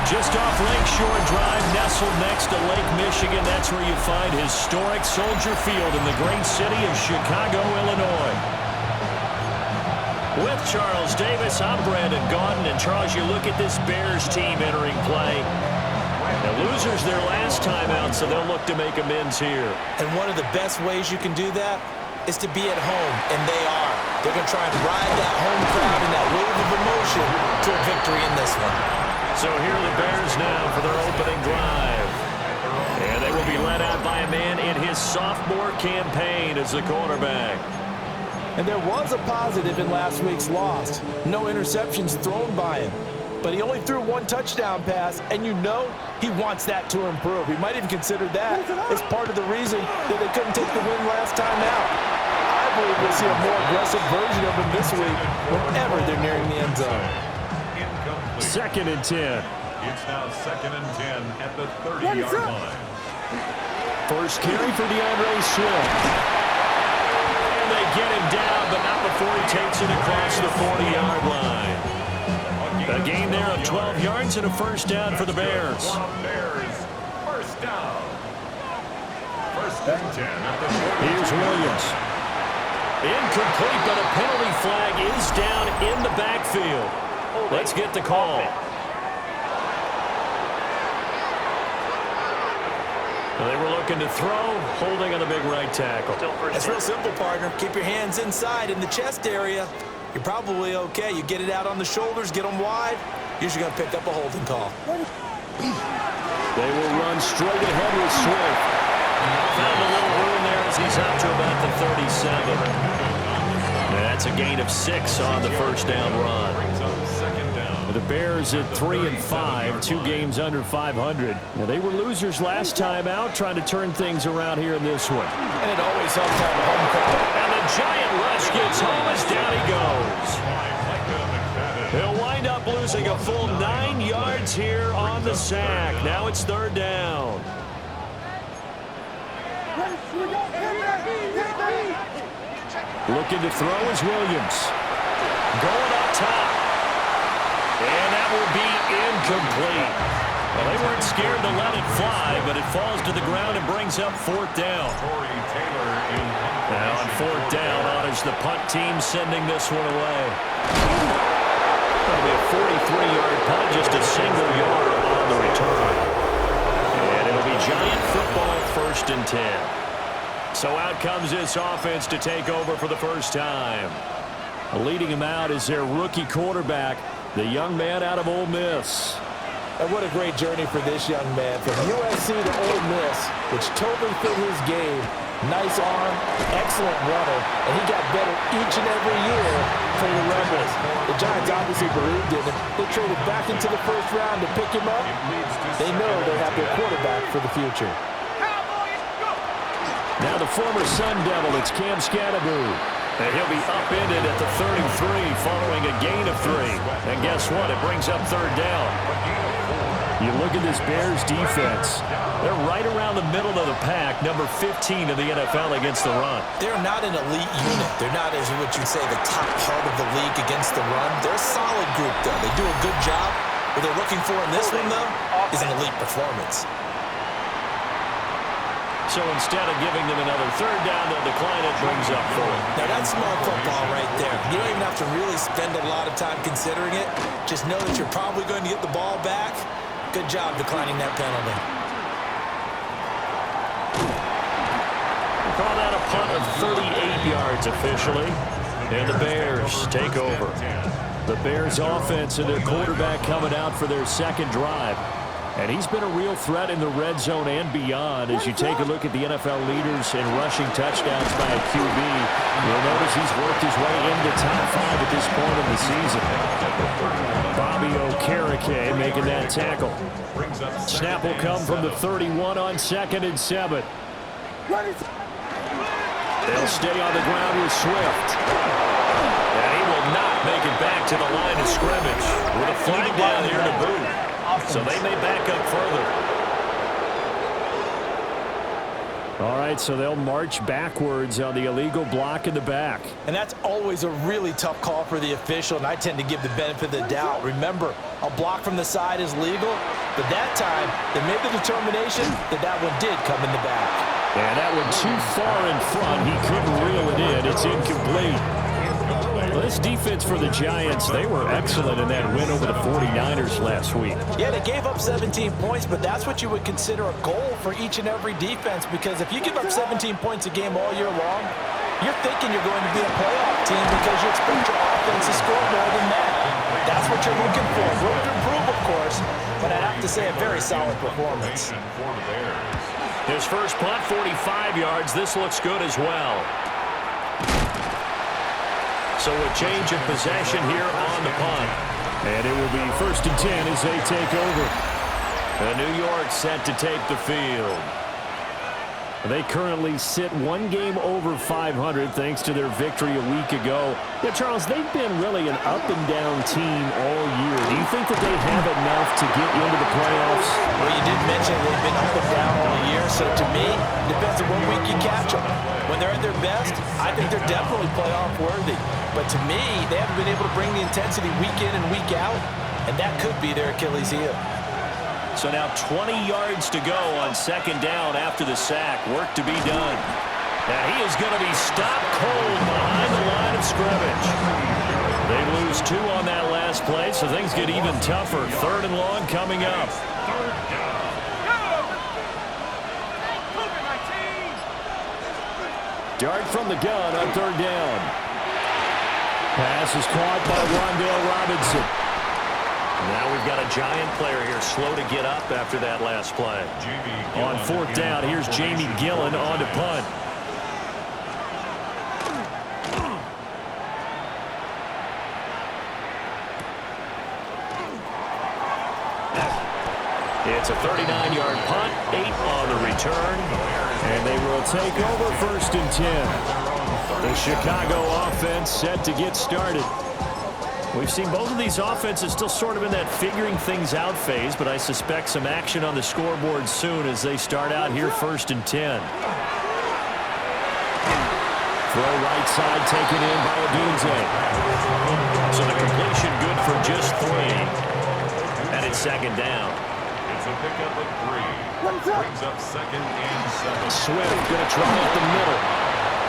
Just off Lakeshore Drive, nestled next to Lake Michigan. That's where you find historic Soldier Field in the great city of Chicago, Illinois. With Charles Davis, I'm Brandon Gaudin. And Charles, you look at this Bears team entering play. The losers their last time out, so they'll look to make amends here. And one of the best ways you can do that is to be at home, and they are. They're going to try and ride that home crowd and that wave of emotion to a victory in this one. So here are the Bears now for their opening drive. And they will be led out by a man in his sophomore campaign as the quarterback. And there was a positive in last week's loss. No interceptions thrown by him. But he only threw one touchdown pass, and you know he wants that to improve. He might even consider that as part of the reason that they couldn't take the win last time out. I believe we'll see a more aggressive version of him this week whenever they're nearing the end zone. Second and 10. It's now second and 10 at the 30-yard line. First carry for DeAndre Swift. And they get him down, but not before he takes it across the 40-yard line. A gain there of 12 yards and a first down for the Bears. First down. First and 10 at the 40. Here's Williams. Incomplete, but a penalty flag is down in the backfield. Let's get the call. They were looking to throw, holding on the big right tackle. It's real simple, partner. Keep your hands inside in the chest area. You're probably okay. You get it out on the shoulders, get them wide. Usually going to pick up a holding call. They will run straight ahead with Swift. Found a little room there as he's out to about the 37. That's a gain of 6 on the first down run. The Bears at 3-5, 2 games under 500. Now, they were losers last time out, trying to turn things around here in this one. And it always helps to have a home crowd. And the giant rush gets home as down he goes. He'll wind up losing a full 9 yards here on the sack. Now it's third down. Looking to throw is Williams. Going up top. And that will be incomplete. Well, they weren't scared to let it fly, but it falls to the ground and brings up fourth down. Now on fourth down, honors the punt team sending this one away. That'll be a 43-yard punt, just a single yard on the return. And it'll be Giant football, first and 10. So out comes this offense to take over for the first time. Leading him out is their rookie quarterback, the young man out of Ole Miss. And what a great journey for this young man. From USC to Ole Miss, which totally fit his game. Nice arm, excellent runner, and he got better each and every year for the Rebels. The Giants obviously believed in him. They traded back into the first round to pick him up. They know they have their quarterback for the future. Now the former Sun Devil, it's Cam Scannaboo. And he'll be upended at the 33 following a gain of 3. And guess what? It brings up third down. You look at this Bears defense. They're right around the middle of the pack, number 15 in the NFL against the run. They're not an elite unit. They're not, as what you'd say, the top part of the league against the run. They're a solid group, though. They do a good job. What they're looking for in this one, though, is an elite performance. So instead of giving them another third down, they'll decline it, brings up 4. Now that's smart football right there. You don't even have to really spend a lot of time considering it. Just know that you're probably going to get the ball back. Good job declining that penalty. Call that a punt of 38 yards officially. And the Bears take over. The Bears offense and their quarterback coming out for their second drive. And he's been a real threat in the red zone and beyond. As you take a look at the NFL leaders in rushing touchdowns by a QB, you'll notice he's worked his way into top 5 at this point in the season. Bobby Okereke making that tackle. Snap will come from the 31 on 2nd and 7. They'll stay on the ground with Swift. And he will not make it back to the line of scrimmage with a flag down here to boot. So they may back up further. All right, so they'll march backwards on the illegal block in the back. And that's always a really tough call for the official, and I tend to give the benefit of the doubt. Remember, A block from the side is legal, but that time they made the determination that that one did come in the back. And that one too far in front. He couldn't reel it in. It's incomplete. Well, this defense for the Giants, they were excellent in that win over the 49ers last week. Yeah, they gave up 17 points, but that's what you would consider a goal for each and every defense, because if you give up 17 points a game all year long, you're thinking you're going to be a playoff team because you expect your offense to score more than that. That's what you're looking for. Room to improve, of course, but I'd have to say a very solid performance. His first punt, 45 yards. This looks good as well. So a change of possession here on the punt. And it will be 1st and 10 as they take over. And New York set to take the field. They currently sit one game over 500 thanks to their victory a week ago. Yeah, Charles, they've been really an up-and-down team all year. Do you think that they have enough to get into the playoffs? Well, you did mention they've been up and down all year, so to me, it depends on what week you catch them. When they're at their best, I think they're definitely playoff worthy. But to me, they haven't been able to bring the intensity week in and week out, and that could be their Achilles heel. So now 20 yards to go on 2nd down after the sack. Work to be done. And he is going to be stopped cold behind the line of scrimmage. They lose 2 on that last play, so things get even tougher. 3rd and long coming up. Dart from the gun on 3rd down. Pass is caught by Wan'Dale Robinson. Now we've got a Giant player here slow to get up after that last play. On 4th down, here's Jamie Gillen on to punt. It's a 39-yard punt, 8 on the return, and they will take over 1st and 10. The Chicago offense set to get started. We've seen both of these offenses still sort of in that figuring things out phase, but I suspect some action on the scoreboard soon as they start out here 1st and 10. Throw right side taken in by Odunze. So the completion good for just 3. And it's 2nd down. It's a pickup of 3. Brings up 2nd and 7. Swift going to try at the middle.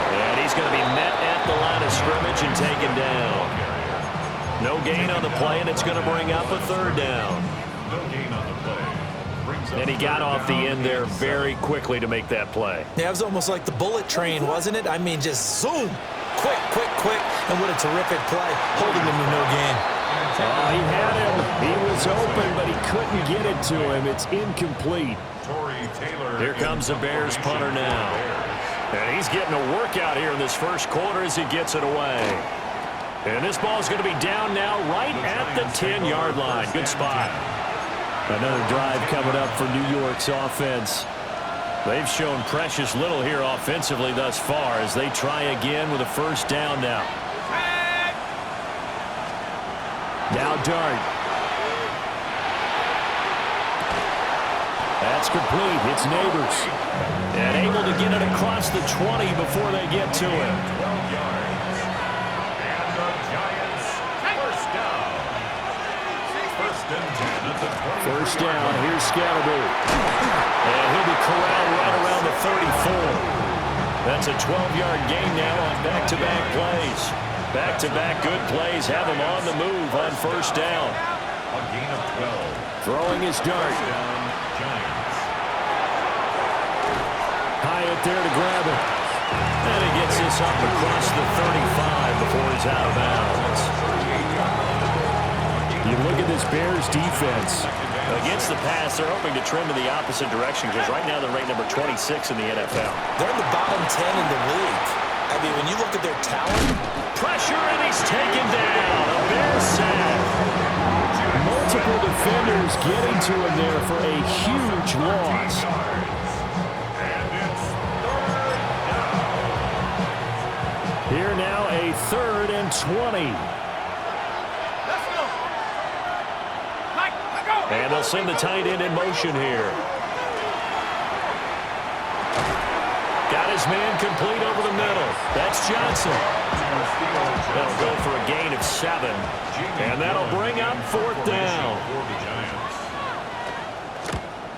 And he's going to be met at the line of scrimmage and taken down. No gain on the play, and it's going to bring up a 3rd down. No gain on the play. And he got off the end there very quickly to make that play. Yeah, it was almost like the bullet train, wasn't it? I mean, just zoom. Quick, quick, quick. And what a terrific play, holding him to no gain. Oh, he had him. He was open, but he couldn't get it to him. It's incomplete. Here comes the Bears punter now. And he's getting a workout here in this 1st quarter as he gets it away. And this ball is going to be down now right at the 10-yard line. Good spot. Another drive coming up for New York's offense. They've shown precious little here offensively thus far as they try again with a 1st down now. Now Dart. That's complete. It's Neighbors. And able to get it across the 20 before they get to him. First down, here's Scalaboo. And he'll be corralled right around the 34. That's a 12-yard gain now on back-to-back plays. Back-to-back good plays have him on the move on 1st down. A gain of 12. Throwing his Dart. Hyatt there to grab it. And he gets this up across the 35 before he's out of bounds. You look at this Bears defense. Against the pass, they're hoping to trim in the opposite direction because right now they're ranked number 26 in the NFL. They're in the bottom 10 in the league. I mean, when you look at their talent. Pressure, and he's taken down. A Bears sack. Multiple defenders getting to him there for a huge loss. Here now a 3rd and 20. And they'll send the tight end in motion here. got his man complete over the middle. That's Johnson. That'll go for a gain of 7. And that'll bring up 4th down.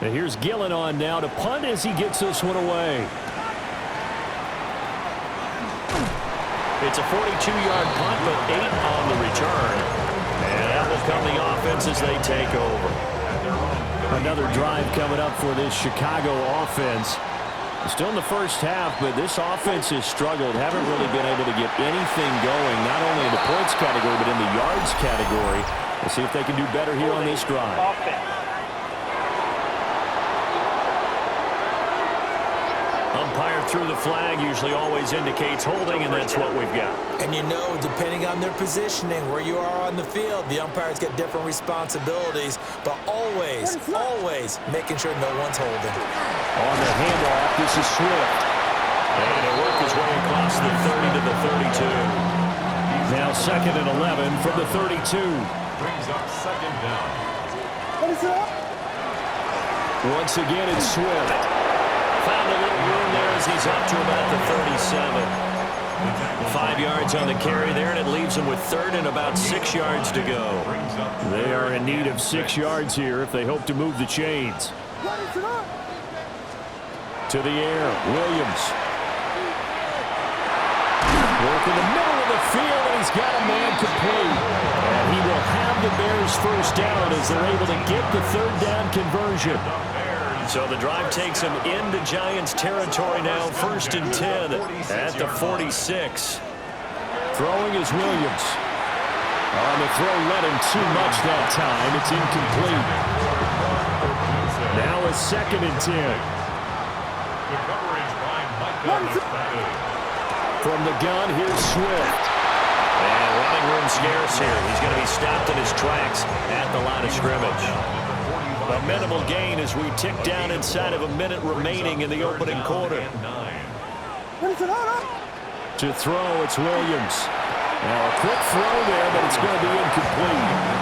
And here's Gillen on now to punt as he gets this one away. It's a 42-yard punt, but 8 on the return. And that will come the offense as they take over. Another drive coming up for this Chicago offense. Still in the first half, but this offense has struggled. Haven't really been able to get anything going, not only in the points category, but in the yards category. We'll see if they can do better here on this drive. Umpire through the flag usually always indicates holding, and that's what we've got. And you know, depending on their positioning, where you are on the field, the umpires get different responsibilities, but always making sure no one's holding. On the handoff, this is Swift. And he'll work his way across the 30 to the 32. Now 2nd and 11 from the 32. Brings up 2nd down. What is up? Once again, it's Swift. Found a little room there as he's up to about the 37. 5 yards on the carry there, and it leaves him with 3rd and about 6 yards to go. They are in need of 6 yards here if they hope to move the chains. To the air, Williams. Work in the middle of the field, and he's got a man complete. And he will have the Bears first down as they're able to get the 3rd down conversion. So the drive takes him into Giants territory now, 1st and 10 at the 46. Throwing is Williams. On the throw, led him too much that time. It's incomplete. Now a 2nd and 10. From the gun, here's Swift. And running room scarce here. He's going to be stopped in his tracks at the line of scrimmage. A minimal gain as we tick down inside of a minute remaining in the opening quarter. To throw, it's Williams. Now a quick throw there, but it's going to be incomplete.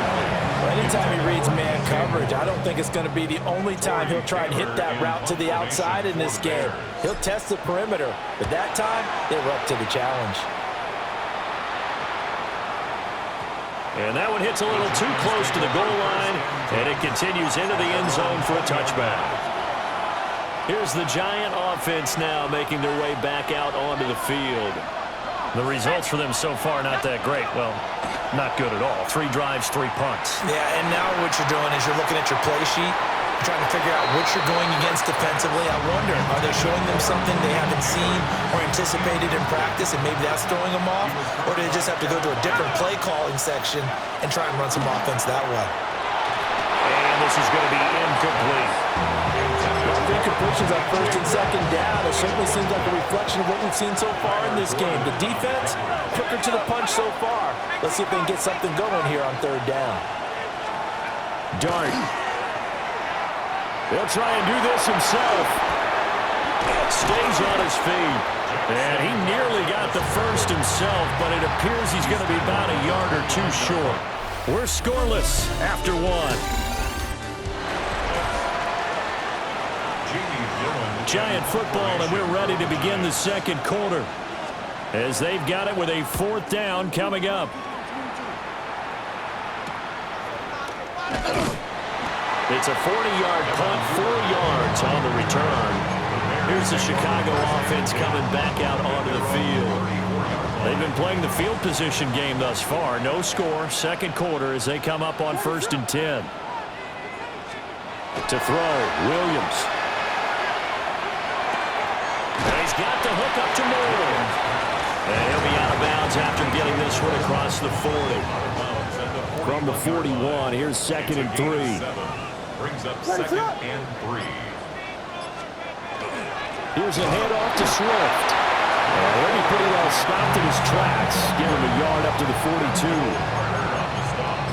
Anytime he reads man coverage, I don't think it's going to be the only time he'll try and hit that route to the outside in this game. He'll test the perimeter, but that time, they were up to the challenge. And that one hits a little too close to the goal line, and it continues into the end zone for a touchback. Here's the Giant offense now making their way back out onto the field. The results for them so far not that great. Well, not good at all. 3 drives, 3 punts. Yeah, and now what you're doing is you're looking at your play sheet, trying to figure out what you're going against defensively. I wonder, are they showing them something they haven't seen or anticipated in practice, and maybe that's throwing them off? Or do they just have to go to a different play calling section and try and run some offense that way? And this is going to be incomplete. Well, the incompletions on 1st and 2nd down, it certainly seems like a reflection of what we've seen so far in this game. The defense, quicker to the punch so far. Let's see if they can get something going here on 3rd down. Dart. He'll try and do this himself. Stays on his feet. And he nearly got the first himself, but it appears he's going to be about a yard or 2 short. We're scoreless after 1. Giant football, and we're ready to begin the 2nd quarter as they've got it with a 4th down coming up. It's a 40-yard punt, 4 yards on the return. Here's the Chicago offense coming back out onto the field. They've been playing the field position game thus far. No score, 2nd quarter as they come up on 1st and 10. To throw, Williams. And he's got the hook up to Moore. And he'll be out of bounds after getting this one across the 40. From the 41, here's 2nd and 3. Brings up 2nd and 3. Here's a handoff to Swift. And he'll be pretty well stopped in his tracks. Give him a yard up to the 42.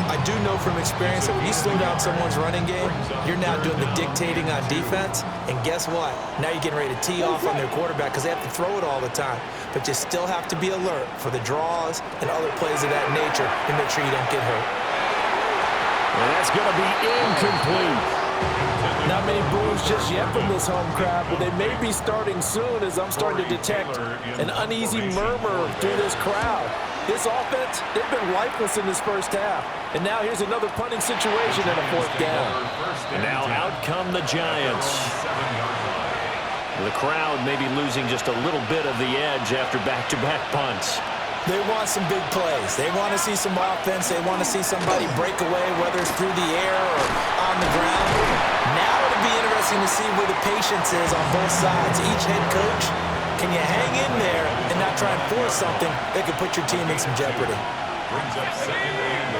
I do know from experience that when you slow down someone's running game, you're now doing the dictating on defense. And guess what? Now you're getting ready to tee off on their quarterback because they have to throw it all the time. But you still have to be alert for the draws and other plays of that nature to make sure you don't get hurt. And that's going to be incomplete. Not many boos just yet from this home crowd, but they may be starting soon as I'm starting to detect an uneasy murmur through this crowd. This offense, they've been lifeless in this first half. And now here's another punting situation and a fourth down. And now out come the Giants. The crowd may be losing just a little bit of the edge after back-to-back punts. They want some big plays. They want to see some offense. They want to see somebody break away, whether it's through the air or on the ground. Now it'll be interesting to see where the patience is on both sides. Each head coach, can you hang in there and not try and force something that could put your team in some jeopardy? Brings up second and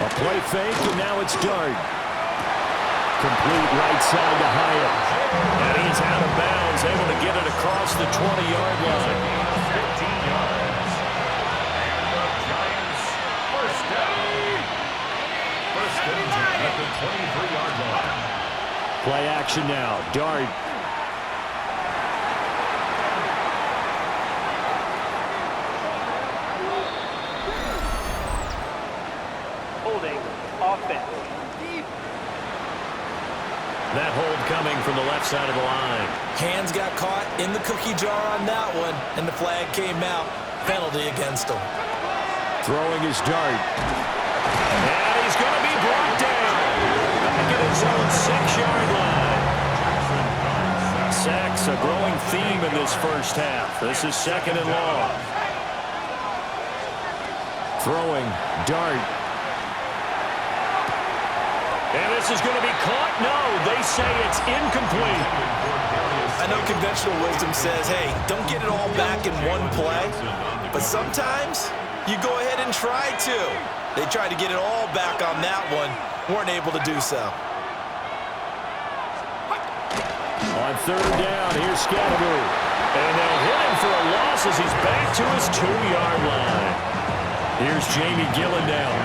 8. A play fake, and now it's Dart. Complete right side to Hyatt. And he's out of bounds, able to get it across the 20-yard line. 15 yards. And the Giants first down. First and 10 at the 23-yard line. Play action now. Dart. Holding offense. That hold coming from the left side of the line. Hands got caught in the cookie jar on that one, and the flag came out. Penalty against him. Throwing his Dart. And he's going to be brought down. Back at his own 6-yard line. Sacks, a growing theme in this first half. This is second and long. Throwing, Dart. And this is going to be caught. No, they say it's incomplete. I know conventional wisdom says, hey, don't get it all back in one play. But sometimes you go ahead and try to. They tried to get it all back on that one. Weren't able to do so. On third down, here's Scatteroo. And they'll hit him for a loss as he's back to his 2-yard line. Here's Jamie Gillen down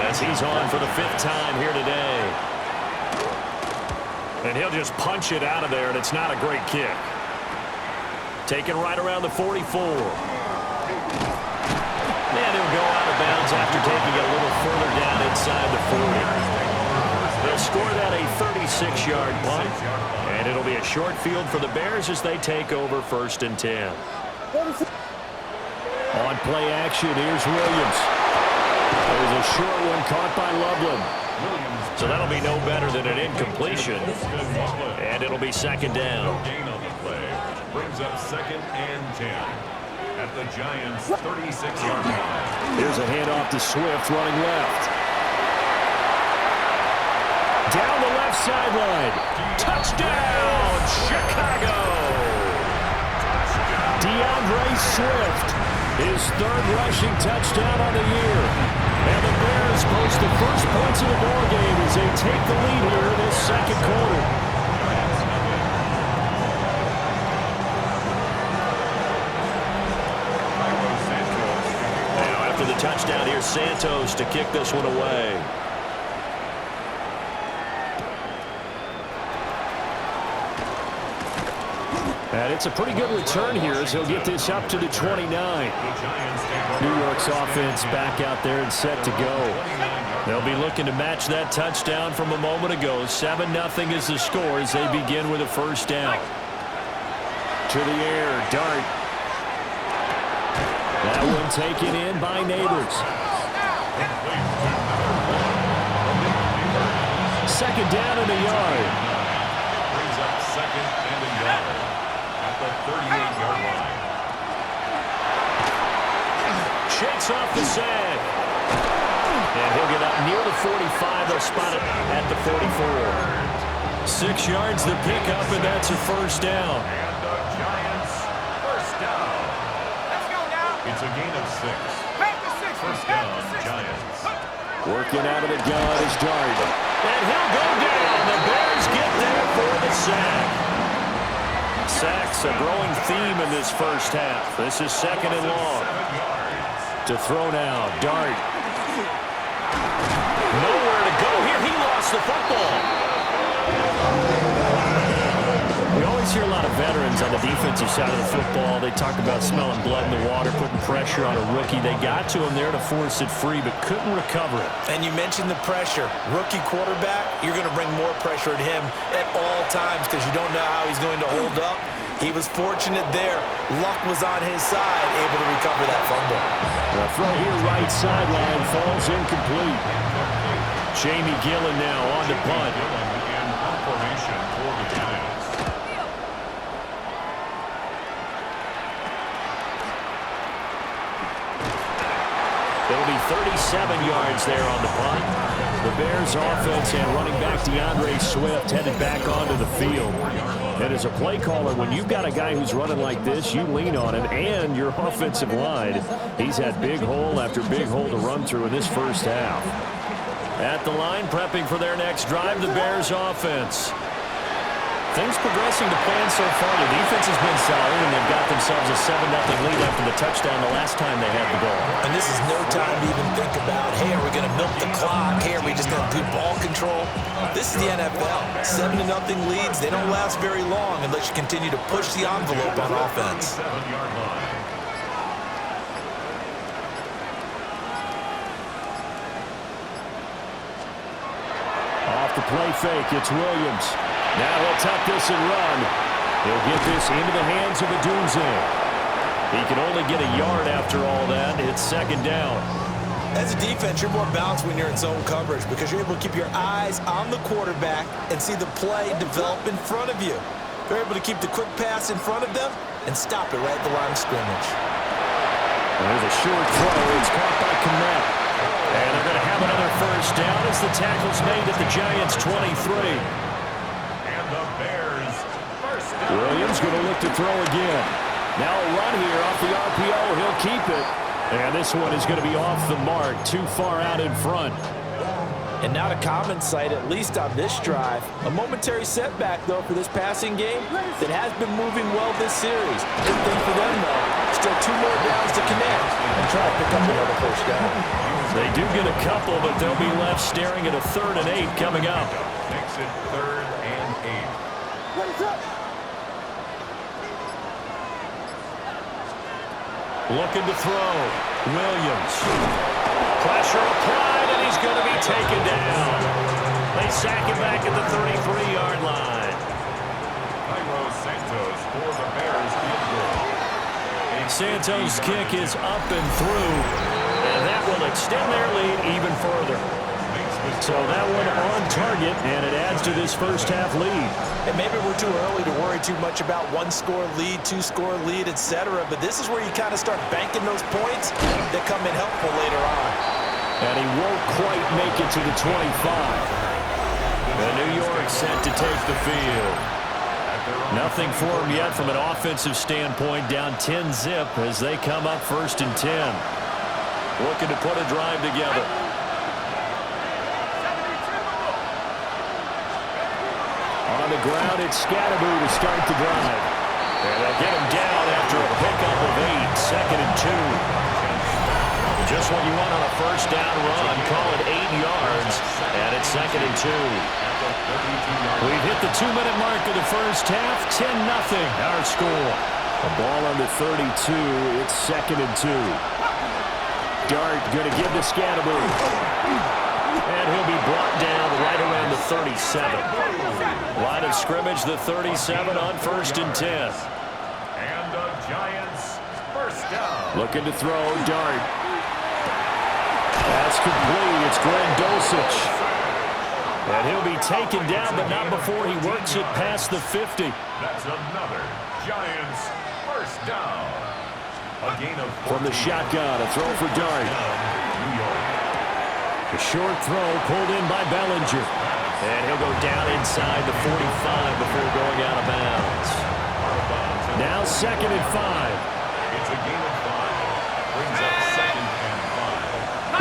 as he's on for the 5th time here today. And he'll just punch it out of there, and it's not a great kick. Taken right around the 44. And he'll go out of bounds after taking it a little further down inside the 40. They'll score that a 36-yard punt, and it'll be a short field for the Bears as they take over 1st and 10. On play action, here's Williams. There's a short one caught by Loveland. So that'll be no better than an incompletion. And it'll be 2nd down. No gain on the play. Brings up 2nd and 10 at the Giants' 36-yard line. Here's a handoff to Swift running left. Down the left sideline. Touchdown, Chicago! DeAndre Swift, his 3rd rushing touchdown on the year. And the Bears post the first points of the ball game as they take the lead here in this 2nd quarter. Now after the touchdown, here's Santos to kick this one away. And it's a pretty good return here as he'll get this up to the 29. New York's offense back out there and set to go. They'll be looking to match that touchdown from a moment ago. 7-0 is the score as they begin with a 1st down. To the air, Dart. That one taken in by Neighbors. 2nd down in the yard. Brings up 2nd and a yard at the 38-yard line. Shakes off the sack. And he'll get up near the 45. They'll spot it at the 44. 6 yards the pickup, and that's a 1st down. And the Giants first down. Let's go now. It's a gain of 6. Back to 6. First down, Giants. Working out of the gun is Dart. And he'll go down. The Bears get there for the sack. Sacks, a growing theme in this first half. This is 2nd and long. 7 yards. To throw now, Dart. Nowhere to go here. He lost the football. We always hear a lot of veterans on the defensive side of the football, they talk about smelling blood in the water, putting pressure on a rookie. They got to him there to force it free, but couldn't recover it. And you mentioned the pressure. Rookie quarterback, you're going to bring more pressure at him at all times because you don't know how he's going to hold up. He was fortunate there. Luck was on his side, able to recover that fumble. The throw here, right sideline, falls incomplete. Jamie Gillen now on the punt. In formation for the Giants. It'll be 37 yards there on the punt. The Bears offense and running back DeAndre Swift headed back onto the field. And as a play caller, when you've got a guy who's running like this, you lean on him and your offensive line. He's had big hole after big hole to run through in this first half. At the line, prepping for their next drive, the Bears offense. Things progressing to plan so far. The defense has been solid, and they've got themselves a 7-0 lead after the touchdown the last time they had the ball. And this is no time to even think about, hey, are we going to milk the clock? Hey, are we just going to do ball control? This is the NFL. 7-0 leads, they don't last very long unless you continue to push the envelope on offense. 7-yard line. Off the play fake, it's Williams. Now he'll tuck this and run. He'll get this into the hands of Odunze. He can only get a yard after all that. It's second down. As a defense, you're more balanced when you're in zone coverage because you're able to keep your eyes on the quarterback and see the play develop in front of you. You're able to keep the quick pass in front of them and stop it right at the line of scrimmage. There's a short throw. It's caught by Kmet. And they're going to have another first down as the tackle's made at the Giants' 23. Williams going to look to throw again. Now a run here off the RPO. He'll keep it. And this one is going to be off the mark. Too far out in front. And not a common sight, at least on this drive. A momentary setback, though, for this passing game that has been moving well this series. Good thing for them, though. Still 2 more downs to connect and try to pick up another first down. They do get a couple, but they'll be left staring at a 3rd and 8 coming up. Makes it 3rd and 8. Looking to throw. Williams. Pressure applied, and he's going to be taken down. They sack him back at the 33-yard line. Cairo Santos for the Bears field goal. Santos' kick is up and through, and that will extend their lead even further. So that one on target, and it adds to this first half lead. And maybe we're too early to worry too much about 1-score lead, 2-score lead, etc. But this is where you kind of start banking those points that come in helpful later on. And he won't quite make it to the 25. The New York set to take the field. Nothing for him yet from an offensive standpoint. Down 10-zip as they come up 1st and 10. Looking to put a drive together. On the ground, it's Scatterboo to start the drive. And they'll get him down after a pickup of 8. 2nd and 2. Just what you want on a first down run. Call it 8 yards. And it's 2nd and 2. We've hit the 2-minute mark of the first half. 10-0 our score. A ball on the 32. It's 2nd and 2. Dart going to give to Scatterboo. And he'll be brought down right around the 37. Line of scrimmage, the 37 on 1st and 10. And the Giants first down. Looking to throw, Dart. That's complete. It's Glenn Dulcich. And he'll be taken down, but not before he works it past the 50. That's another Giants first down. A gain of 14. From the shotgun, a throw for Dart. New York. A short throw pulled in by Bellinger. And he'll go down inside the 45 before going out of bounds. Now 2nd and 5. It's a gain of 5. Brings up 2nd and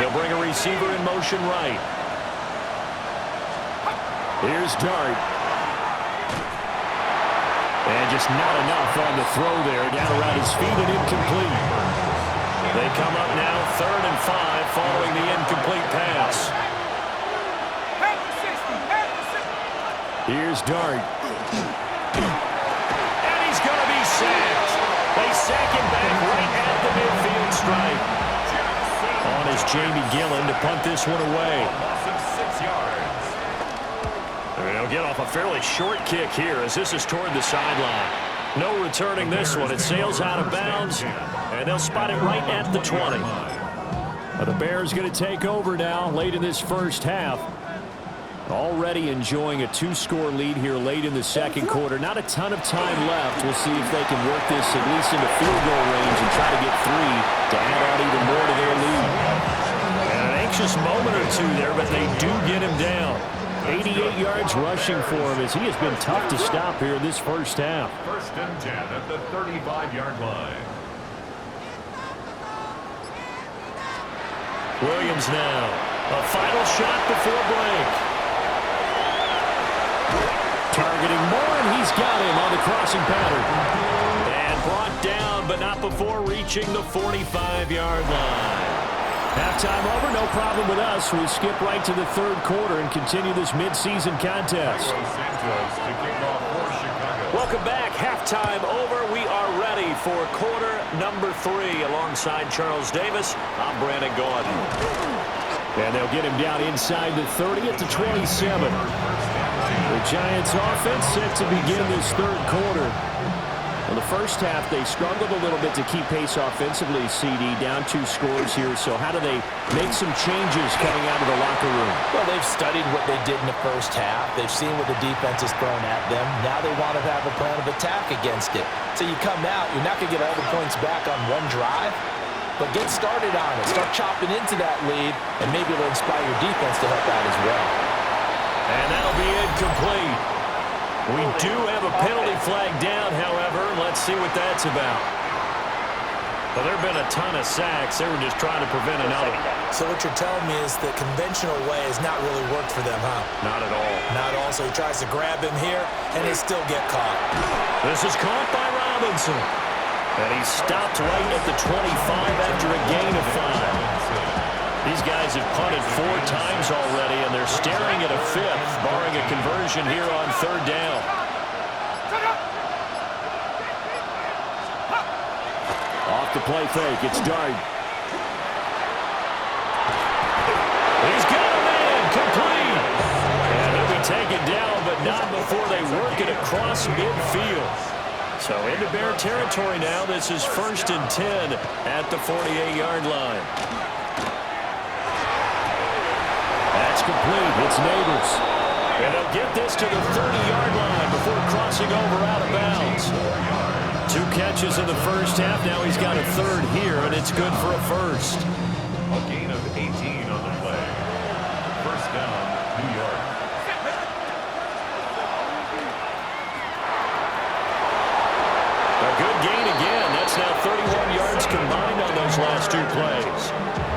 5. He'll bring a receiver in motion right. Here's Dart. And just not enough on the throw there. Down around his feet and incomplete. They come up now 3rd and 5 following the incomplete pass. Here's Dart. And he's going to be Jamie Gillen to punt this one away. Loss of 6 yards. They'll get off a fairly short kick here as this is toward the sideline. No returning this one. It sails out of bounds, and they'll spot it right at the 20. The Bears going to take over now late in this first half. Already enjoying a 2-score lead here late in the second quarter. Not a ton of time left. We'll see if they can work this at least into field goal range and try to get 3 to add on even more to their lead. And an anxious moment or two there, but they do get him down. 88 yards rushing for him as he has been tough to stop here in this first half. 1st and 10 at the 35-yard line. Williams now. A final shot before break. Targeting Moore, and he's got him on the crossing pattern. And brought down, but not before reaching the 45-yard line. Halftime over, no problem with us. We skip right to the third quarter and continue this midseason contest. Santos to kick off for Chicago. Welcome back. Halftime over. We are ready for quarter number 3. Alongside Charles Davis, I'm Brandon Gaudin. And they'll get him down inside the 30 at the 27. The Giants offense set to begin this third quarter. In the first half, they struggled a little bit to keep pace offensively, CD, down 2 scores here. So how do they make some changes coming out of the locker room? Well, they've studied what they did in the first half. They've seen what the defense has thrown at them. Now they want to have a plan of attack against it. So you come out, you're not going to get all the points back on one drive, but get started on it. Start chopping into that lead, and maybe it'll inspire your defense to help out as well. And that'll be incomplete. We do have a penalty flag down, however. Let's see what that's about. Well, there have been a ton of sacks. They were just trying to prevent another. So what you're telling me is the conventional way has not really worked for them, huh? Not at all. Not at all. So he tries to grab him here, and they still get caught. This is caught by Robinson. And he stopped right at the 25 after a gain of 5. These guys have punted 4 times already, and they're staring at a 5th, barring a conversion here on 3rd down. Off the play fake, it's Dart. He's got a man, complete. And he'll be taken down, but not before they work it across midfield. So into Bear territory now. This is 1st and 10 at the 48-yard line. That's complete. It's Neighbors. And they'll get this to the 30-yard line before crossing over out of bounds. 2 catches in the first half. Now he's got a 3rd here, and it's good for a 1st. A gain of 18 on the play. 1st down, New York. A good gain again. That's now 31 yards combined on those last 2 plays.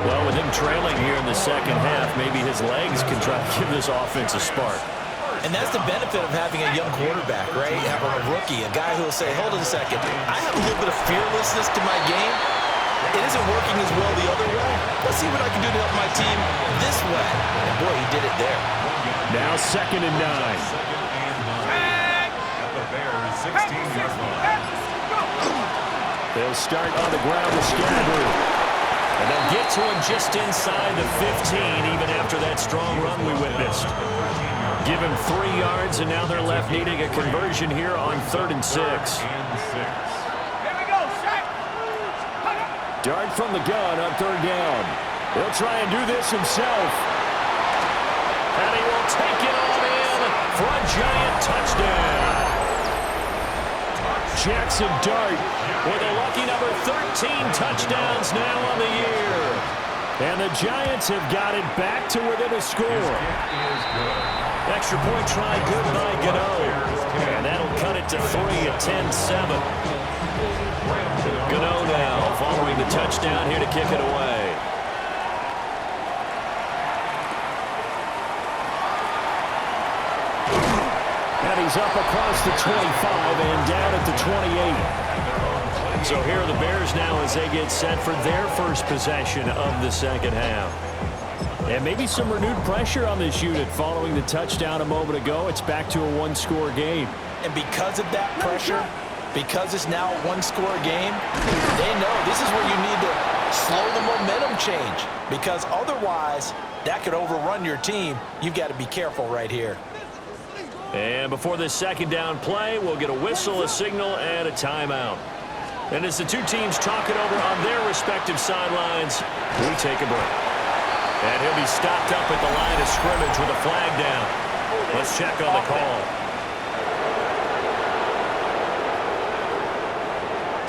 Well, with him trailing here in the second half, maybe his legs can try to give this offense a spark. And that's the benefit of having a young quarterback, right? Having a rookie, a guy who will say, hold on a second, I have a little bit of fearlessness to my game. It isn't working as well the other way. Let's see what I can do to help my team this way. And boy, he did it there. Now 2nd and 9. 2nd and 9 at the Bears' 16-yard line. They'll start on the ground with Scarborough. And they'll get to him just inside the 15, even after that strong run we witnessed. Give him 3 yards, and now they're left needing a conversion here on 3rd and 6. Dart from the gun on 3rd down. He'll try and do this himself. And he will take it all in for a Giant touchdown. Jackson Dart with a lucky number 13 touchdowns now on the year. And the Giants have got it back to within a score. Extra point try good by Gano. And that'll cut it to 3 at 10-7. Gano now following the touchdown here to kick it away. And he's up across the 25 and down at the 28. So here are the Bears now as they get set for their first possession of the second half. And maybe some renewed pressure on this unit following the touchdown a moment ago. It's back to a 1-score game. And because of that pressure, because it's now a 1-score game, they know this is where you need to Slow the momentum change, because otherwise that could overrun your team. You've got to be careful right here. And before this second down play, we'll get a whistle, a signal, and a timeout. And as the two teams talk it over on their respective sidelines, we take a break. And he'll be stopped up at the line of scrimmage with a flag down. Let's check on the call.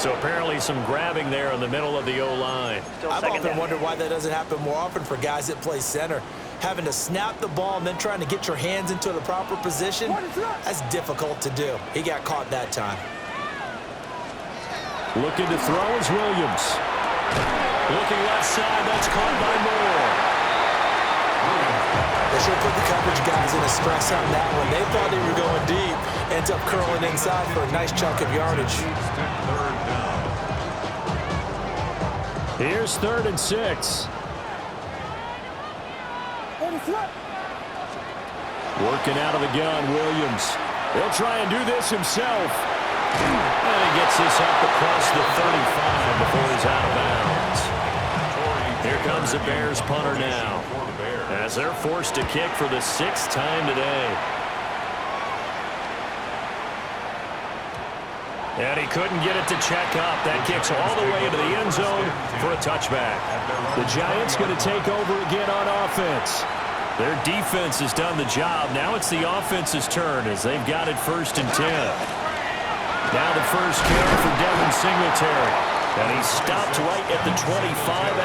So apparently some grabbing there in the middle of the O-line. I've often wondered why that doesn't happen more often for guys that play center. Having to snap the ball and then trying to get your hands into the proper position, that's difficult to do. He got caught that time. Looking to throw is Williams. Looking left side, that's caught by Moore. They should put the coverage guys in a stress on that one. They thought they were going deep. Ends up curling inside for a nice chunk of yardage. Here's 3rd and 6. Working out of the gun, Williams. He'll try and do this himself. And he gets this up across the 35 before he's out of bounds. Here comes the Bears punter now, as they're forced to kick for the 6th time today. And he couldn't get it to check up. That kicks all the way into the end zone for a touchback. The Giants going to take over again on offense. Their defense has done the job. Now it's the offense's turn as they've got it 1st and 10. Now the first carry for Devin Singletary. And he stopped right at the 25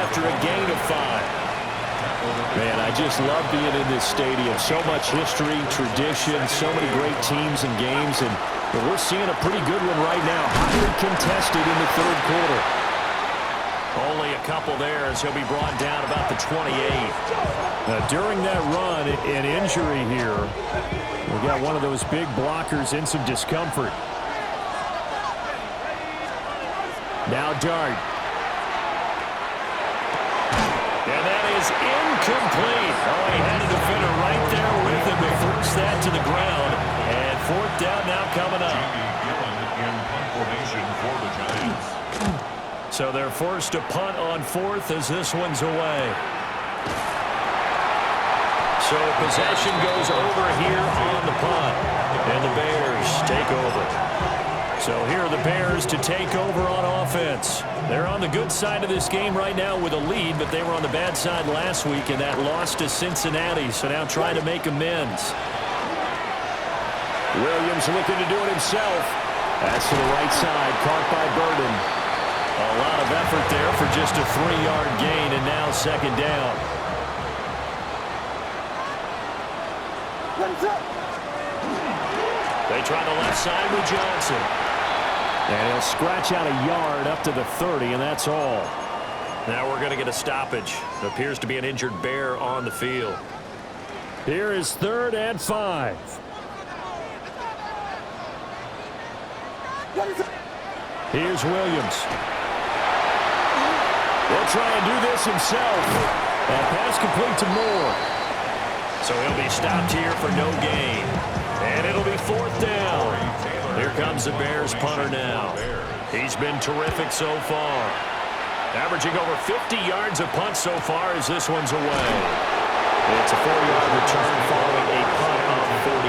after a gain of 5. Man, I just love being in this stadium. So much history, tradition, so many great teams and games, and we're seeing a pretty good one right now. Highly contested in the 3rd quarter. Only a couple there as he'll be brought down about the 28. Now, during that run, an injury here. We got one of those big blockers in some discomfort. Now Dart. And that is incomplete. Oh, he had a defender right there with him to force that to the ground. And 4th down now coming up. In punt formation for the Giants. So they're forced to punt on 4th as this one's away. So possession goes over here on the punt. And the Bears take over. So here are the Bears to take over on offense. They're on the good side of this game right now with a lead, but they were on the bad side last week in that loss to Cincinnati, so now trying to make amends. Williams looking to do it himself. That's to the right side, caught by Burden. A lot of effort there for just a 3-yard gain, and now 2nd down. They try the left side with Johnson. And he'll scratch out a yard up to the 30, and that's all. Now we're going to get a stoppage. It appears to be an injured Bear on the field. Here is 3rd and 5. Here's Williams. He'll try and do this himself. And pass complete to Moore. So he'll be stopped here for no gain. And it'll be 4th down. Here comes the Bears punter now. He's been terrific so far. Averaging over 50 yards a punt so far as this one's away. It's a 4-yard return following a punt of 49.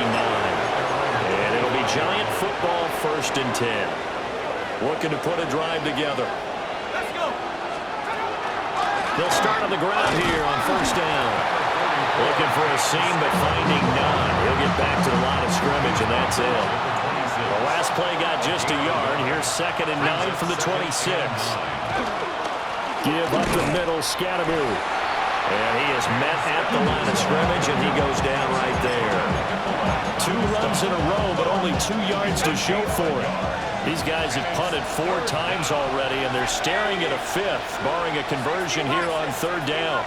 And it'll be Giant football 1st and 10. Looking to put a drive together. Let's go. They'll start on the ground here on 1st down. Looking for a seam, but finding none. He'll get back to the line of scrimmage, and that's it. The last play got just a yard. Here's 2nd and 9 from the 26. Give up the middle, Scatteroo. And he is met at the line of scrimmage, and he goes down right there. 2 runs in a row, but only 2 yards to show for it. These guys have punted 4 times already, and they're staring at a 5th, barring a conversion here on 3rd down.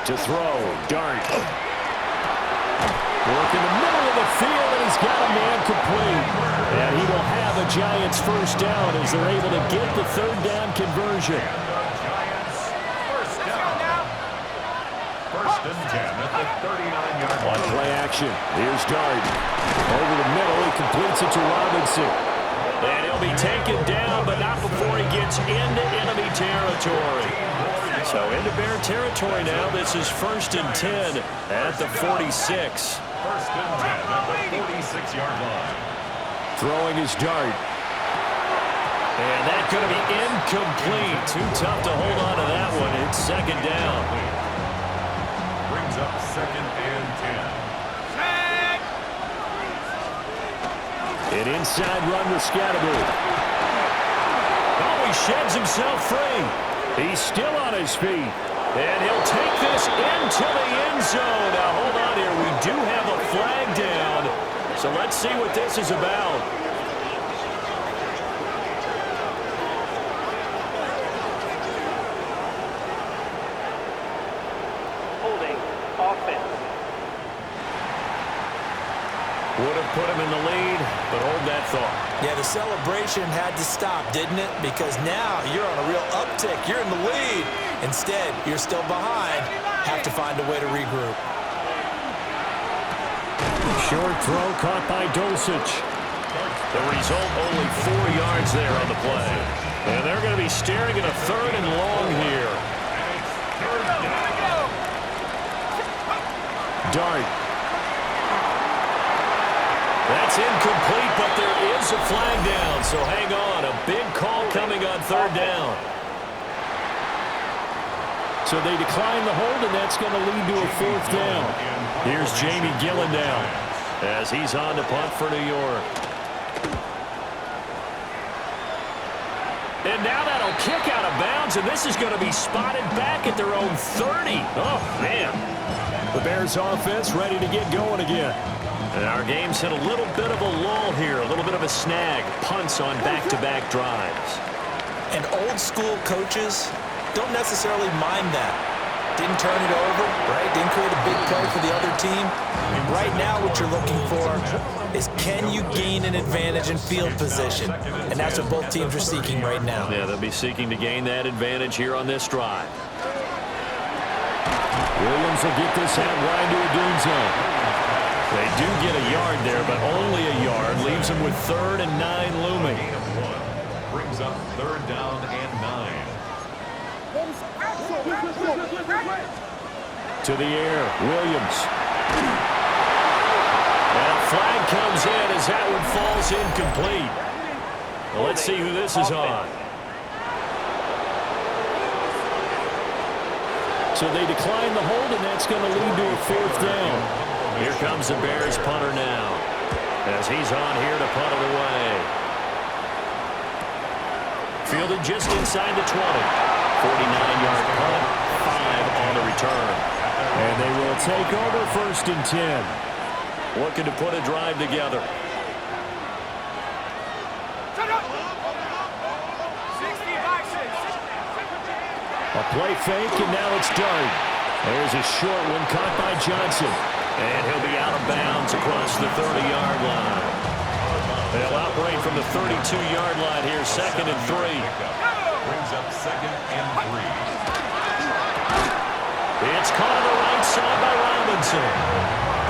To throw, Dart. Work in the middle of the field, and he's got a man complete. And he will have a Giants 1st down as they're able to get the 3rd down conversion. Giants 1st down. 1st and 10 at the 39-yard line. On play action, here's Dart. Over the middle, he completes it to Robinson. And he'll be taken down, but not before he gets into enemy territory. So into Bear territory now. This is 1st and 10 at the 46. 1st and 10 at the 46-yard line. Throwing his dart. And that's going to be incomplete. Too tough to hold on to that one. It's 2nd down. Brings up 2nd and 10. An inside run with Scatterby. Oh, he sheds himself free. He's still on his feet. And he'll take this into the end zone. Now, hold on here. We do have a flag down. So let's see what this is about. Holding offense. Would have put him in the lead, but hold that thought. Yeah, the celebration had to stop, didn't it? Because now you're on a real uptick. You're in the lead. Instead, you're still behind. Have to find a way to regroup. Short throw caught by Dulcich. The result, only 4 yards there on the play. And they're going to be staring at a 3rd and long here. Dart. That's incomplete, but there is a flag down, so hang on. A big call coming on 3rd down. So they decline the hold, and that's going to lead to a 4th down. Here's Jamie Gillen now as he's on to punt for New York. And now that'll kick out of bounds, and this is going to be spotted back at their own 30. Oh, man. The Bears offense ready to get going again. And our game's hit a little bit of a lull here, a little bit of a snag. Punts on back-to-back drives. And old school coaches don't necessarily mind that. Didn't turn it over, right? Didn't create a big play for the other team. Right now what you're looking for is, can you gain an advantage in field position? And that's what both teams are seeking right now. Yeah, they'll be seeking to gain that advantage here on this drive. Williams will get this out wide to Odunze. They do get a yard there, but only a yard. Leaves them with 3rd and 9 looming. Brings up 3rd down and 9. To the air, Williams. And a flag comes in as that one falls incomplete. Well, let's see who this is on. So they decline the hold, and that's going to lead to a 4th down. Here comes the Bears punter now as he's on here to punt it away. Fielded just inside the 20. 49-yard punt, 5 on the return. And they will take over 1st and 10. Looking to put a drive together. 60-6. A play fake, and now it's Dart. There's a short one caught by Johnson. And he'll be out of bounds across the 30-yard line. They'll operate from the 32-yard line here, 2nd and 3. Brings up 2nd and 3. It's caught on the right side by Robinson.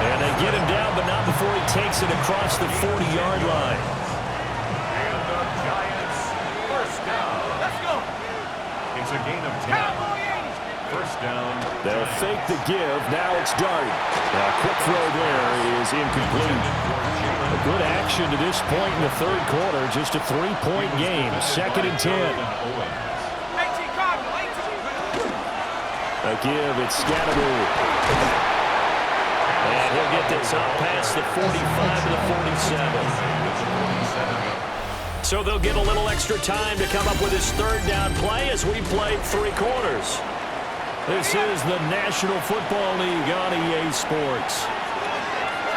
And they get him down, but not before he takes it across the 40-yard line. And the Giants, 1st down. Let's go. It's a gain of 10. 1st down. They'll fake the give. Now it's Dart. A quick throw there is incomplete. A good action to this point in the 3rd quarter. Just a 3-point game. 2nd and 10. A give. It's Scatterby. And he'll get this up past the 45 to the 47. So they'll get a little extra time to come up with his 3rd down play as we played 3 quarters. This is the National Football League on EA Sports.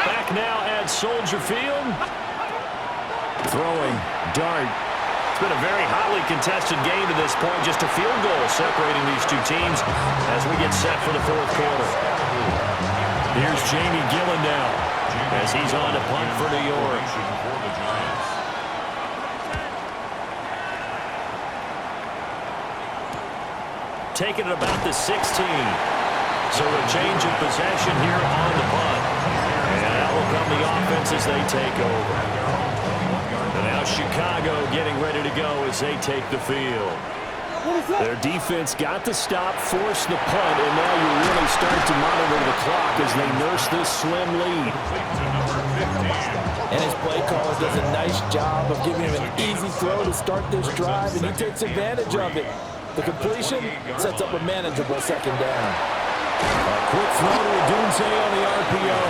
Back now at Soldier Field. Throwing, Dart. It's been a very hotly contested game to this point. Just a field goal separating these two teams as we get set for the 4th quarter. Here's Jamie Gillen now as he's on to punt for New York. Taking it about the 16. So a change of possession here on the punt. And that will come the offense as they take over. And now Now Chicago getting ready to go as they take the field. Their defense got the stop, forced the punt, and now you really start to monitor the clock as they nurse this slim lead. And his play caller does a nice job of giving him an easy throw to start this drive, and he takes advantage of it. The completion sets up a manageable second down. A quick throw to Odunze on the RPO.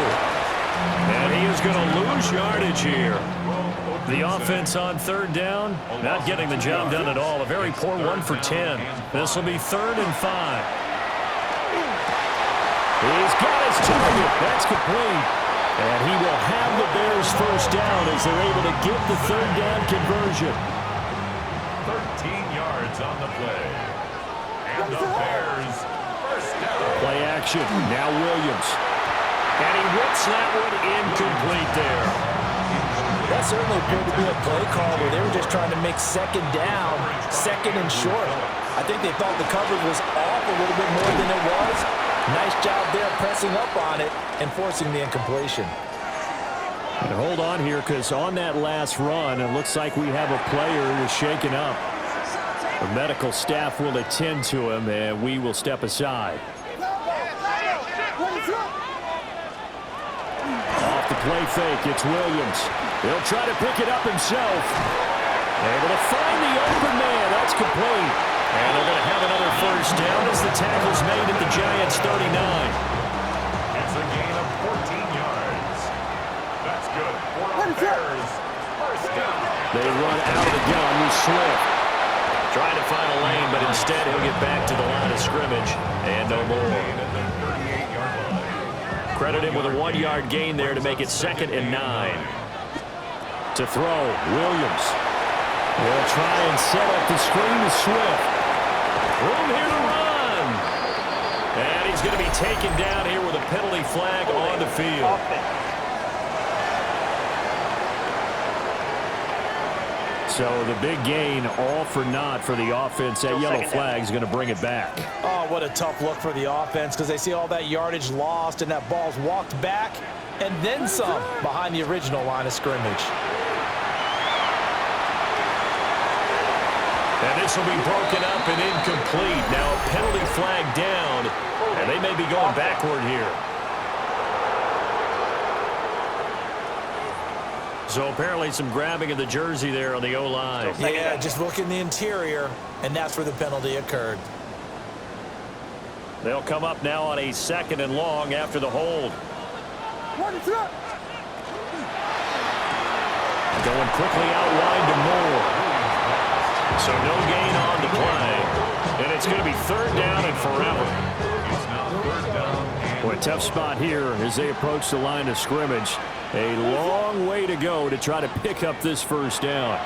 And he is going to lose yardage here. The offense on third down, not getting the job done at all. A very poor 1 for 10. This will be 3rd and 5. He's got his target. That's complete. And he will have the Bears first down as they're able to get the third down conversion. 13 yards on the play. And the Bears first down. Play action. Now Williams. And he whips that one incomplete there. That certainly appeared to be a play call where they were just trying to make second down, second and short. I think they thought the coverage was off a little bit more than it was. Nice job there pressing up on it and forcing the incompletion. And hold on here, because on that last run, it looks like we have a player who is shaken up. The medical staff will attend to him, and we will step aside. Off the play fake, it's Williams. He'll try to pick it up himself. Able to find the open man. That's complete. And they're going to have another first down as the tackle's made at the Giants' 39. It's a gain of 14 yards. That's good for the Bears. First down. They run out of the gun with Swift. Trying to find a lane, but instead he'll get back to the line of scrimmage. And no more. At the 38-yard line. Credit him with a 1-yard gain there to make it 2nd and 9. To throw, Williams. Will try and set up the screen to Swift. Room here to run. And he's going to be taken down here with a penalty flag on the field. So the big gain, all for naught for the offense. That yellow flag is going to bring it back. Oh, what a tough look for the offense, because they see all that yardage lost and that ball's walked back and then some behind the original line of scrimmage. And this will be broken up and incomplete. Now a penalty flag down, and they may be going backward here. So apparently some grabbing of the jersey there on the O-line. Yeah, just look in the interior, and that's where the penalty occurred. They'll come up now on a 2nd and long after the hold. Going quickly out wide to Moore. So no gain on the play. And it's going to be 3rd down and forever. It's now 3rd down. Boy, tough spot here as they approach the line of scrimmage. A long way to go to try to pick up this first down.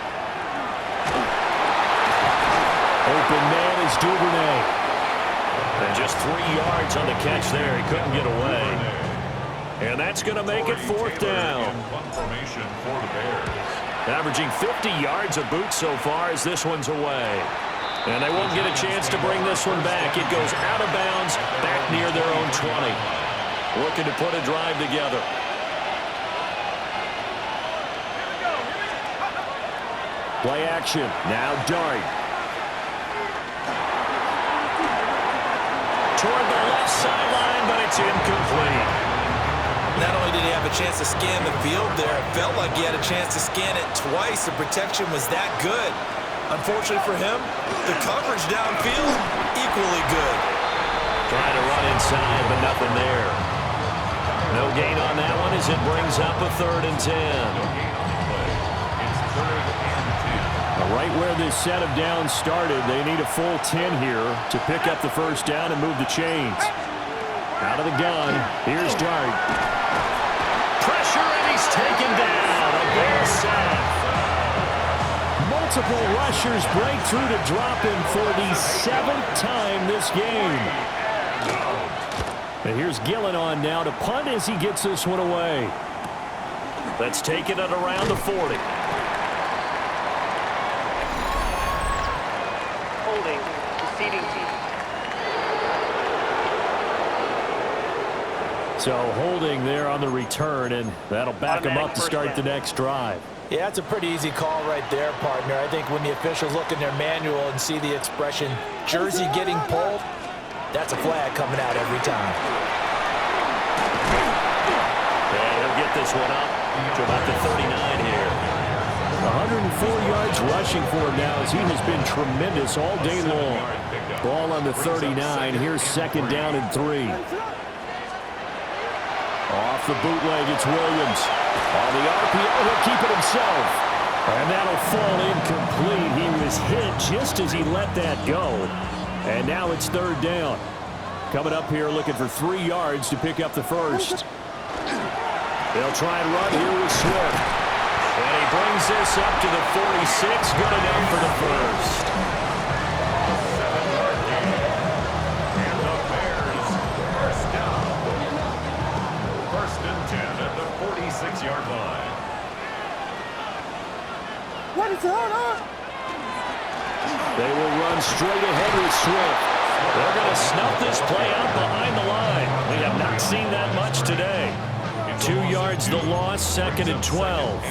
Open man is Duvernay. And just 3 yards on the catch there. He couldn't get away. And that's going to make it 4th down. Punt formation for the Bears. Averaging 50 yards a boot so far as this one's away. And they won't get a chance to bring this one back. It goes out of bounds, back near their own 20. Looking to put a drive together. Play action. Now Dart. Toward the left sideline, but it's incomplete. Not only did he have a chance to scan the field there, it felt like he had a chance to scan it twice. The protection was that good. Unfortunately for him, the coverage downfield, equally good. Trying to run inside, but nothing there. No gain on that one as it brings up a 3rd and 10. It's 3rd and 10. Right where this set of downs started, they need a full 10 here to pick up the first down and move the chains. Out of the gun, here's Dart. Pressure, and he's taken down. A Bear sack. Multiple rushers break through to drop him for the 7th time this game. And here's Gillen on now to punt as he gets this one away. Let's take it at around the 40. Holding. Receiving team. So holding there on the return, and that'll back them up to start the next drive. Yeah, that's a pretty easy call right there, partner. I think when the officials look in their manual and see the expression jersey getting pulled, that's a flag coming out every time. And he'll get this one up to about the 39 here. 104 yards rushing for him now as he has been tremendous all day long. Ball on the 39. Here's second down and 3. Off the bootleg, it's Williams. On the RPO, he'll keep it himself. And that'll fall incomplete. He was hit just as he let that go. And now it's third down. Coming up here looking for 3 yards to pick up the first. They'll try and run here with Swift. And he brings this up to the 46. Good enough for the first. 7-yard gain. And the Bears first down. First and 10 at the 46-yard line. What is going on? They will run straight ahead with Swift. They're going to snuff this play out behind the line. We have not seen that much today. 2 yards the loss, second and 12.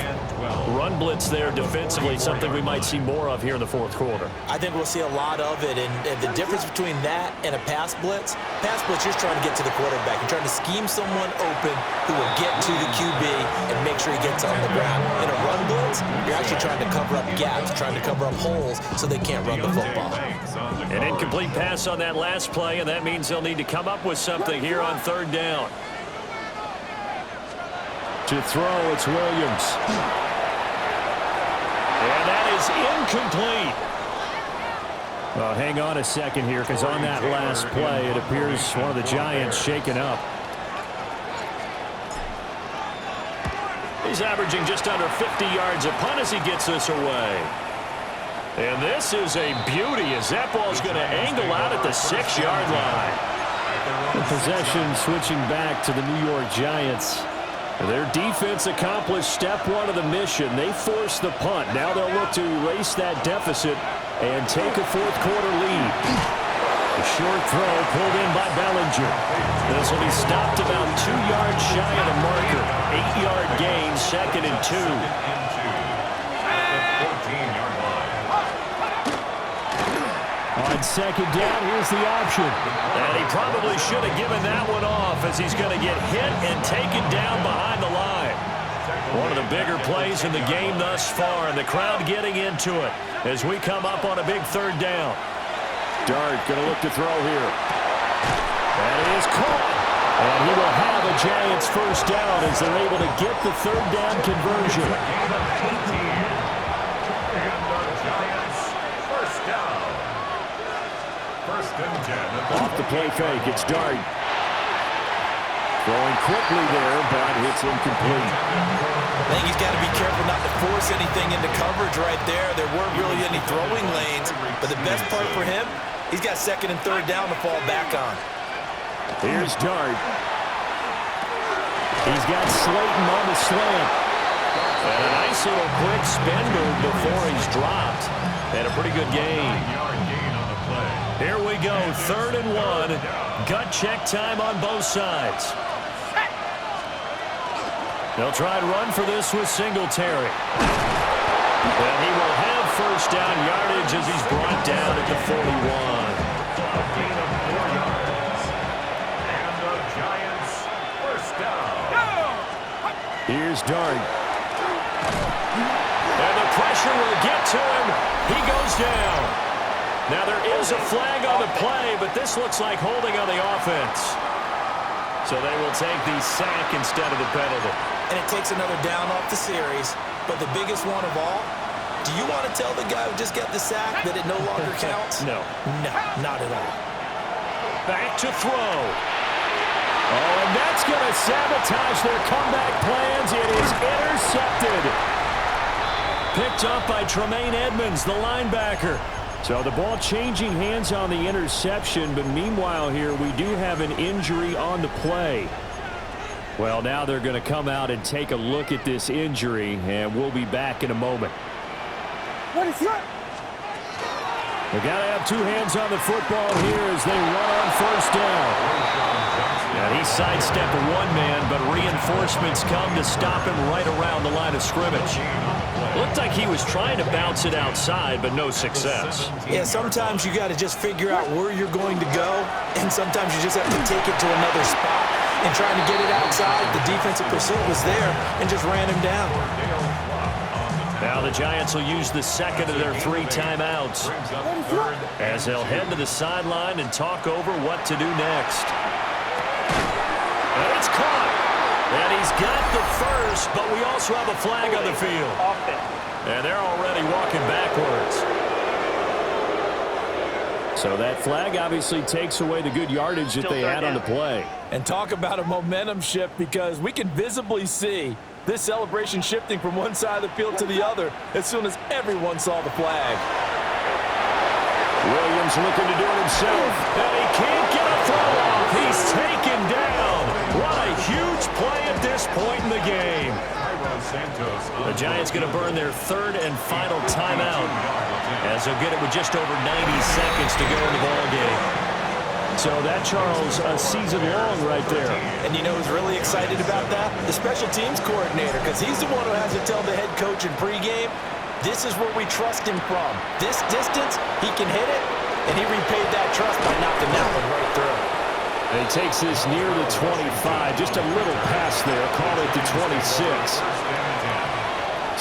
Run blitz there defensively, something we might see more of here in the fourth quarter. I think we'll see a lot of it, and the difference between that and a pass blitz, you're trying to get to the quarterback. You're trying to scheme someone open who will get to the QB and make sure he gets on the ground. In a run blitz, you're actually trying to cover up gaps, trying to cover up holes so they can't run the football. An incomplete pass on that last play, and that means they'll need to come up with something here on third down. To throw, it's Williams. And that is incomplete. Well, hang on a second here, because on that last play, it appears one of the Giants shaken up. He's averaging just under 50 yards a punt as he gets this away. And this is a beauty as that ball's going to angle out at the 6-yard line. The possession switching back to the New York Giants. Their defense accomplished step one of the mission. They forced the punt. Now they'll look to erase that deficit and take a fourth-quarter lead. A short throw pulled in by Bellinger. This will be stopped about 2 yards shy of the marker. 8-yard gain, second and 2. On second down, here's the option. And he probably should have given that one off as he's going to get hit and taken down behind the line. One of the bigger plays in the game thus far, and the crowd getting into it as we come up on a big third down. Dart going to look to throw here. That is caught. And he will have a Giants first down as they're able to get the third down conversion. Off the play fake, it's Dart. Throwing quickly there, but it's incomplete. I think he's got to be careful not to force anything into coverage right there. There weren't really any throwing lanes, but the best part for him, he's got second and third down to fall back on. Here's Dart. He's got Slayton on the slant. And a nice little quick spin move before he's dropped. And a pretty good gain. Here we go, 3rd and 1. Gut check time on both sides. They'll try and run for this with Singletary. And he will have first down yardage as he's brought down at the 41. A gain of 4 yards. And the Giants first down. Here's Dart. And the pressure will get to him. He goes down. Now there is a flag on the play, but this looks like holding on the offense. So they will take the sack instead of the penalty. And it takes another down off the series. But the biggest one of all, do you want to tell the guy who just got the sack that it no longer counts? No. No, not at all. Back to throw. Oh, and that's going to sabotage their comeback plans. It is intercepted. Picked up by Tremaine Edmonds, the linebacker. So the ball changing hands on the interception, but meanwhile here we do have an injury on the play. Well, now they're going to come out and take a look at this injury, and we'll be back in a moment. What is that? They got to have 2 hands on the football here as they run on first down. And he sidestepped one man, but reinforcements come to stop him right around the line of scrimmage. Looked like he was trying to bounce it outside, but no success. Yeah, sometimes you got to just figure out where you're going to go, and sometimes you just have to take it to another spot. And trying to get it outside, the defensive pursuit was there and just ran him down. Now the Giants will use the second of their 3 timeouts as they'll head to the sideline and talk over what to do next. And it's caught. And he's got the first, but we also have a flag on the field. And they're already walking backwards. So that flag obviously takes away the good yardage that they had on the play. And talk about a momentum shift, because we can visibly see this celebration shifting from one side of the field to the other as soon as everyone saw the flag. Williams looking to do it himself, and he can't get a throw off. He's taken down. What a huge play at this point in the game. The Giants going to burn their 3rd and final timeout as they'll get it with just over 90 seconds to go in the ballgame. So that, Charles, a season long right there. And you know who's really excited about that? The special teams coordinator, because he's the one who has to tell the head coach in pregame, this is where we trust him from. This distance, he can hit it, and he repaid that trust by knocking that one right through. And he takes this near the 25, just a little pass there, call it the 26.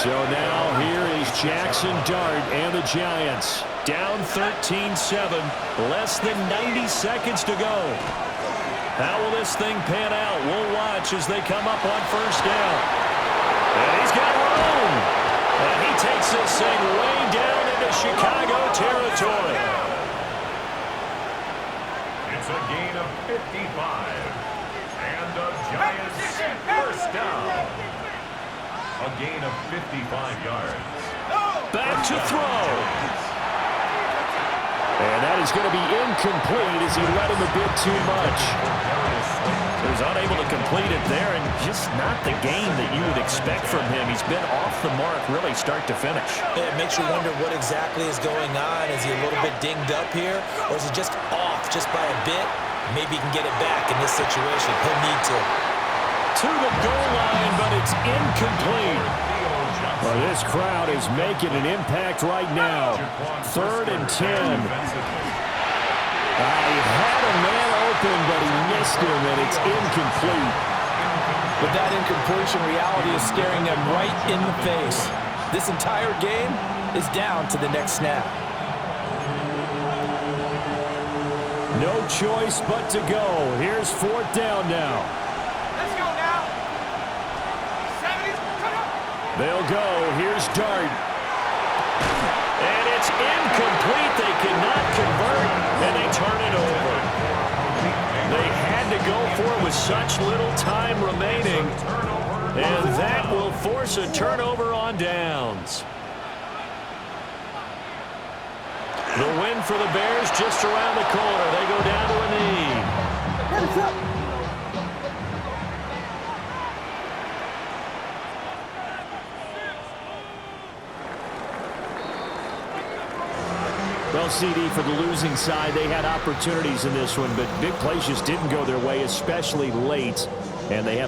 So now here is Jackson Dart and the Giants. Down 13-7, less than 90 seconds to go. How will this thing pan out? We'll watch as they come up on first down. And he's got room. And he takes this thing way down into Chicago territory. It's a gain of 55. And the Giants first down. A gain of 55 yards. Back to throw. And that is going to be incomplete as he let him a bit too much. He was unable to complete it there, and just not the game that you would expect from him. He's been off the mark really start to finish. It makes you wonder what exactly is going on. Is he a little bit dinged up here, or is he just off just by a bit? Maybe he can get it back in this situation. He'll need to. To the goal line, but it's incomplete. Well, this crowd is making an impact right now. 3rd and 10. He had a man open, but he missed him, and it's incomplete. But that incompletion reality is staring them right in the face. This entire game is down to the next snap. No choice but to go. Here's 4th down now. Let's go now. 70, come on. They'll go. Here's Dart. And it's incomplete. They cannot convert, and they turn it over. They had to go for it with such little time remaining, and that will force a turnover on downs. The win for the Bears just around the corner. They go down to a knee. What is up? Well, CD, for the losing side, they had opportunities in this one, but big plays just didn't go their way, especially late. And they have